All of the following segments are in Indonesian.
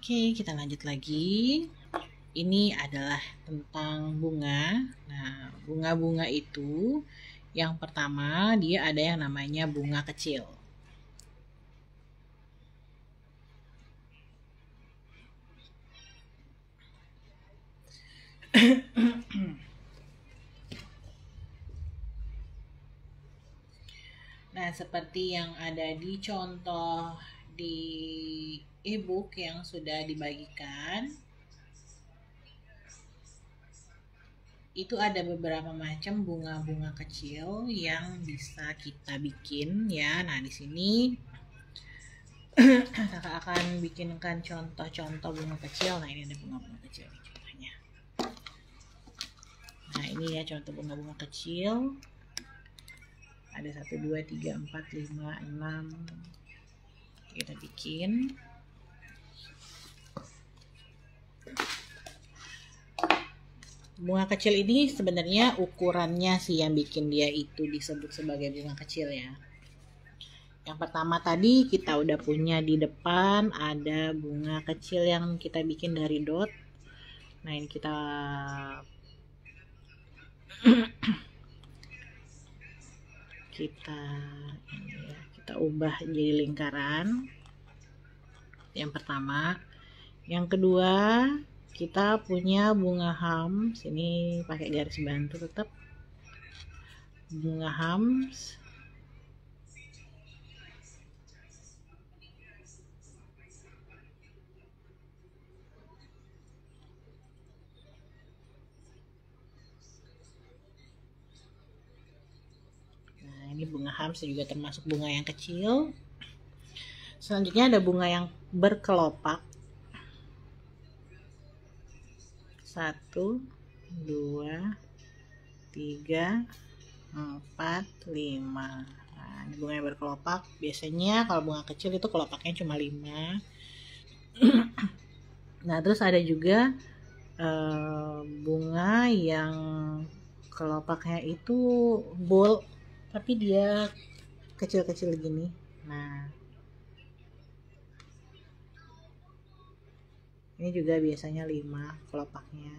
Oke, kita lanjut lagi. Ini adalah tentang bunga. Nah, bunga-bunga itu yang pertama dia ada yang namanya bunga kecil. Nah, seperti yang ada di contoh di e-book yang sudah dibagikan, itu ada beberapa macam bunga-bunga kecil yang bisa kita bikin ya. Nah, di sini kakak akan bikinkan contoh-contoh bunga kecil. Nah, ini ada bunga-bunga kecil nih contohnya. Nah, ini ya contoh bunga-bunga kecil. Ada 1, 2, 3, 4, 5, 6. Kita bikin. Bunga kecil ini sebenarnya ukurannya sih yang bikin dia itu disebut sebagai bunga kecil ya. Yang pertama tadi kita udah punya di depan ada bunga kecil yang kita bikin dari dot. Nah, ini kita kita ubah jadi lingkaran. Yang pertama, yang kedua kita punya bunga hams. Ini pakai garis bantu tetap. Bunga hams. Nah, ini bunga hams juga termasuk bunga yang kecil. Selanjutnya ada bunga yang berkelopak. 1, 2, 3, 4, 5. Nah, ini bunga yang berkelopak. Biasanya kalau bunga kecil itu kelopaknya cuma 5. Nah, terus ada juga bunga yang kelopaknya itu bold, tapi dia kecil-kecil gini. Nah, ini juga biasanya 5 kelopaknya.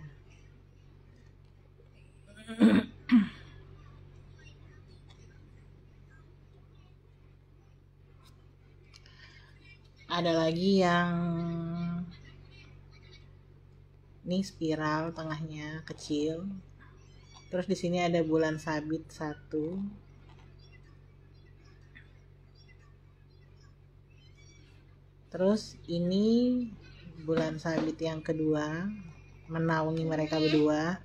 Ada lagi yang ini spiral, tengahnya kecil. Terus di sini ada bulan sabit 1. Terus ini bulan sabit yang kedua, menaungi mereka berdua.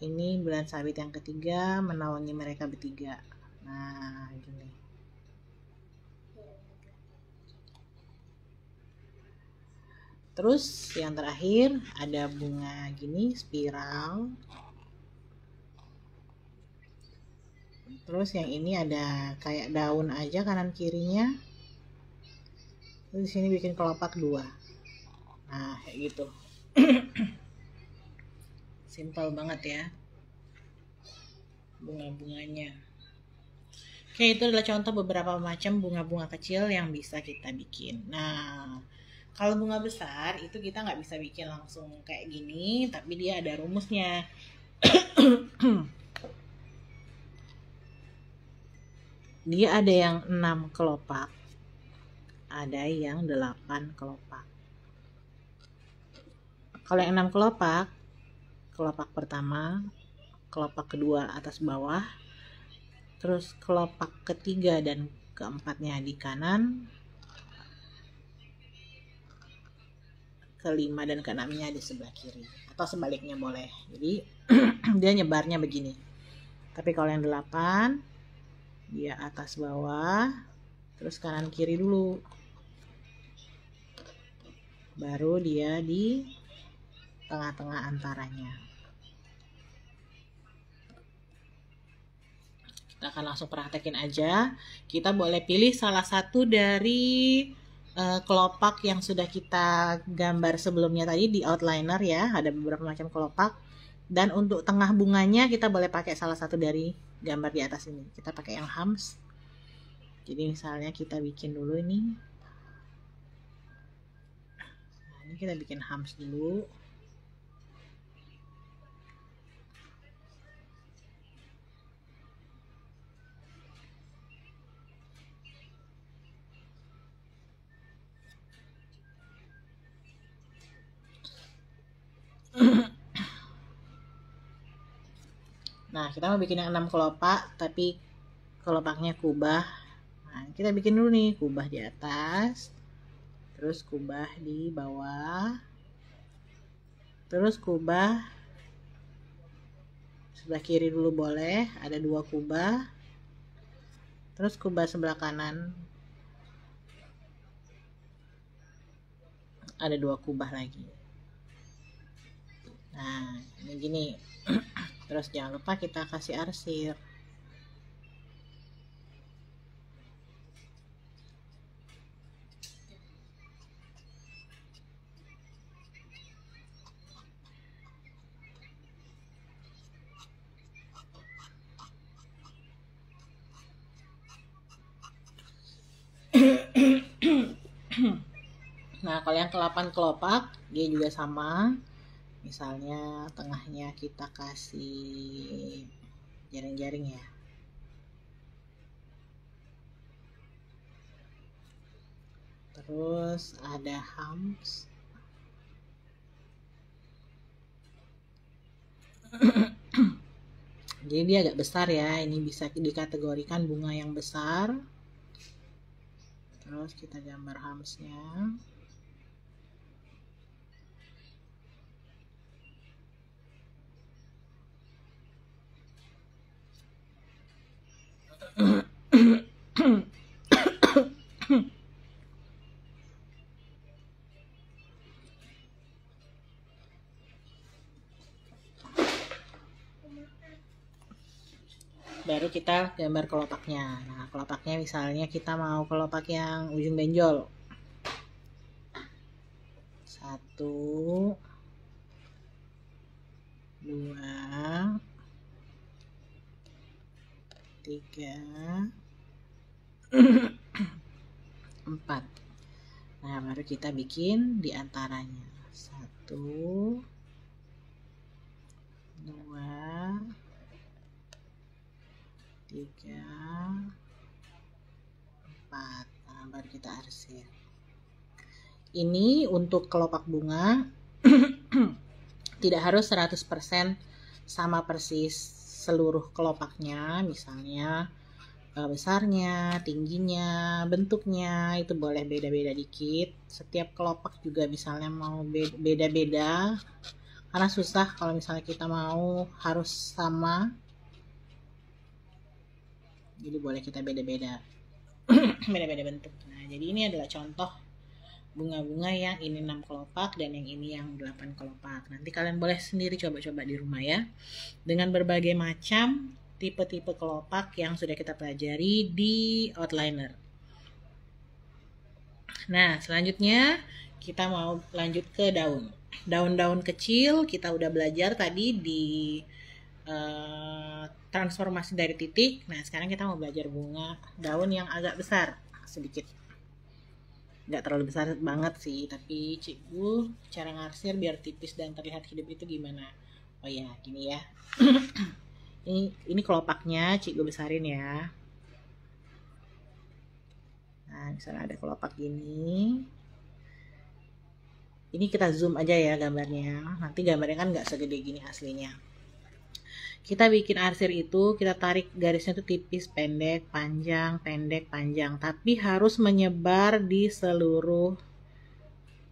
Ini bulan sabit yang ketiga, menaungi mereka bertiga. Nah, gini. Terus yang terakhir ada bunga gini, spiral. Terus yang ini ada kayak daun aja kanan kirinya. Terus di sini bikin kelopak 2. Nah, kayak gitu. Simpel banget ya bunga-bunganya. Oke, itu adalah contoh beberapa macam bunga-bunga kecil yang bisa kita bikin. Nah, kalau bunga besar itu kita nggak bisa bikin langsung kayak gini, tapi dia ada rumusnya. Dia ada yang 6 kelopak, ada yang 8 kelopak. Kalau yang 6 kelopak, kelopak pertama, kelopak kedua atas bawah, terus kelopak ketiga dan keempatnya di kanan, kelima dan keenamnya di sebelah kiri, atau sebaliknya boleh. Jadi dia nyebarnya begini. Tapi kalau yang 8 dia atas bawah, terus kanan kiri dulu, baru dia di tengah-tengah antaranya. Kita akan langsung praktekin aja. Kita boleh pilih salah satu dari kelopak yang sudah kita gambar sebelumnya tadi di outliner ya. Ada beberapa macam kelopak. Dan untuk tengah bunganya kita boleh pakai salah satu dari gambar di atas ini. Kita pakai yang hams. Jadi misalnya kita bikin dulu ini Ini kita bikin hams dulu. Nah, kita mau bikin yang 6 kelopak, tapi kelopaknya kubah. Nah, kita bikin dulu nih, kubah di atas, terus kubah di bawah, terus kubah sebelah kiri dulu boleh, ada 2 kubah, terus kubah sebelah kanan ada 2 kubah lagi. Nah, ini gini. Terus jangan lupa kita kasih arsir. Nah, kalau yang ke-8 kelopak, dia juga sama. Misalnya tengahnya kita kasih jaring-jaring ya. Terus ada hams. Jadi dia agak besar ya. Ini bisa dikategorikan bunga yang besar. Terus kita gambar hamsnya. Baru kita gambar kelopaknya. Nah, kelopaknya misalnya kita mau kelopak yang ujung benjol. 1, 2, 3, 4. Nah, baru kita bikin di antaranya. 1, 2, 3, 4. Nah, baru kita arsir. Ini untuk kelopak bunga tidak harus 100% sama persis seluruh kelopaknya. Misalnya besarnya, tingginya, bentuknya itu boleh beda-beda dikit. Setiap kelopak juga misalnya mau beda-beda, karena susah kalau misalnya kita mau harus sama. Jadi boleh kita beda-beda beda-beda bentuk. Nah, jadi ini adalah contoh bunga-bunga yang ini 6 kelopak dan yang ini yang 8 kelopak. Nanti kalian boleh sendiri coba-coba di rumah ya, dengan berbagai macam tipe-tipe kelopak yang sudah kita pelajari di outliner. Nah, selanjutnya kita mau lanjut ke daun. Daun-daun kecil kita udah belajar tadi di transformasi dari titik. Nah, sekarang kita mau belajar bunga daun yang agak besar sedikit. Nggak terlalu besar banget sih, tapi cikgu cara ngarsir biar tipis dan terlihat hidup itu gimana. Oh ya, gini ya. ini kelopaknya cikgu besarin ya. Nah, misalnya ada kelopak gini. Ini kita zoom aja ya gambarnya. Nanti gambarnya kan nggak segede gini aslinya. Kita bikin arsir itu, kita tarik garisnya itu tipis, pendek, panjang, pendek, panjang. Tapi harus menyebar di seluruh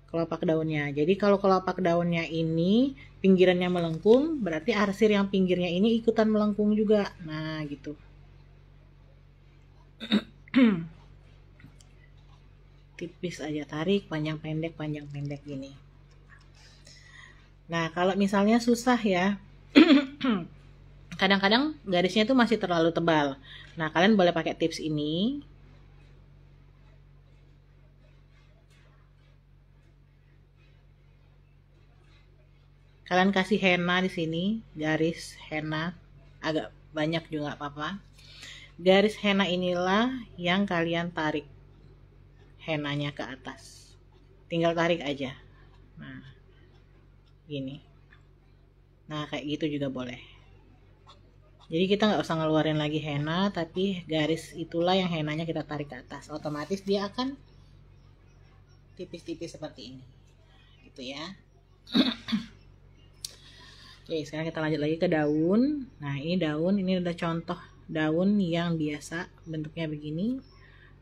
kelopak daunnya. Jadi kalau kelopak daunnya ini pinggirannya melengkung, berarti arsir yang pinggirnya ini ikutan melengkung juga. Nah, gitu. Tipis aja tarik, panjang pendek gini. Nah, kalau misalnya susah ya, kadang-kadang garisnya itu masih terlalu tebal. Nah, kalian boleh pakai tips ini. Kalian kasih henna di sini, garis henna agak banyak juga apa-apa. Garis henna inilah yang kalian tarik hennanya ke atas. Tinggal tarik aja. Nah, gini. Nah, kayak gitu juga boleh. Jadi kita nggak usah ngeluarin lagi henna, tapi garis itulah yang hennanya kita tarik ke atas. Otomatis dia akan tipis-tipis seperti ini. Gitu ya. Oke, sekarang kita lanjut lagi ke daun. Nah, ini daun, ini udah contoh daun yang biasa bentuknya begini.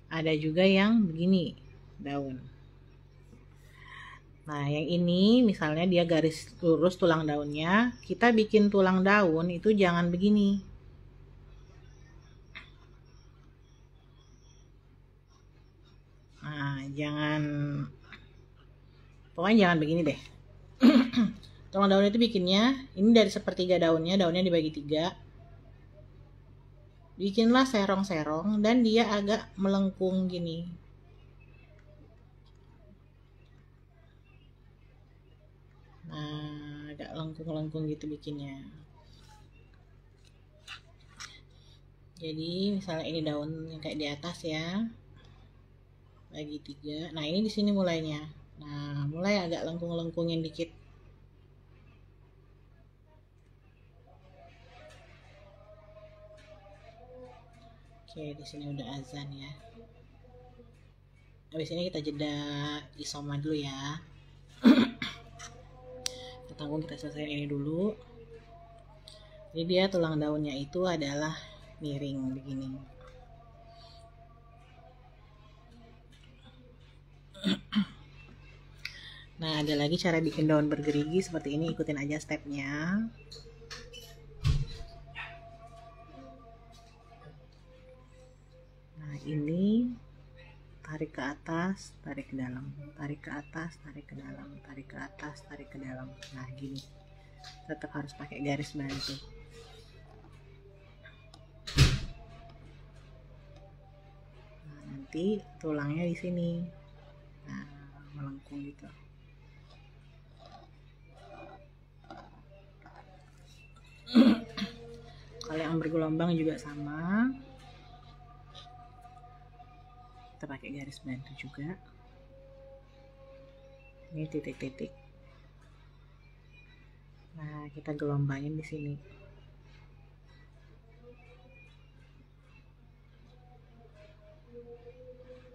Ada juga yang begini daun. Nah, yang ini misalnya dia garis lurus tulang daunnya, kita bikin tulang daun itu jangan begini. Nah, pokoknya jangan begini deh. Tulang daun itu bikinnya, ini dari sepertiga daunnya dibagi 3. Bikinlah serong-serong dan dia agak melengkung gini. Nah, agak lengkung-lengkung gitu bikinnya. Jadi misalnya ini daun yang kayak di atas ya, bagi 3. Nah, ini di sini mulainya. Nah, mulai agak lengkung-lengkungin dikit. Oke, di sini udah azan ya. Habis ini kita jeda isoma dulu ya. Kita tanggung, kita selesaiin ini dulu. Jadi dia tulang daunnya itu adalah miring begini. Nah, ada lagi cara bikin daun bergerigi seperti ini, ikutin aja stepnya. Nah, ini tarik ke atas, tarik ke dalam, tarik ke atas, tarik ke dalam, tarik ke atas, tarik ke dalam. Nah, gini. Tetap harus pakai garis bantu. Nah, nanti tulangnya di sini. Nah, melengkung gitu. Kalau yang bergelombang juga sama. Kita pakai garis bantu juga. Ini titik-titik. Nah, kita gelombangin di sini.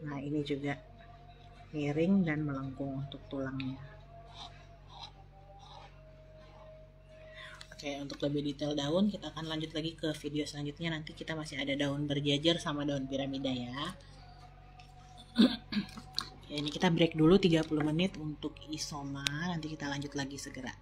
Nah, ini juga miring dan melengkung untuk tulangnya. Oke, untuk lebih detail daun kita akan lanjut lagi ke video selanjutnya. Nanti kita masih ada daun berjajar sama daun piramida ya. Oke, ini kita break dulu 30 menit untuk isoma. Nanti kita lanjut lagi segera.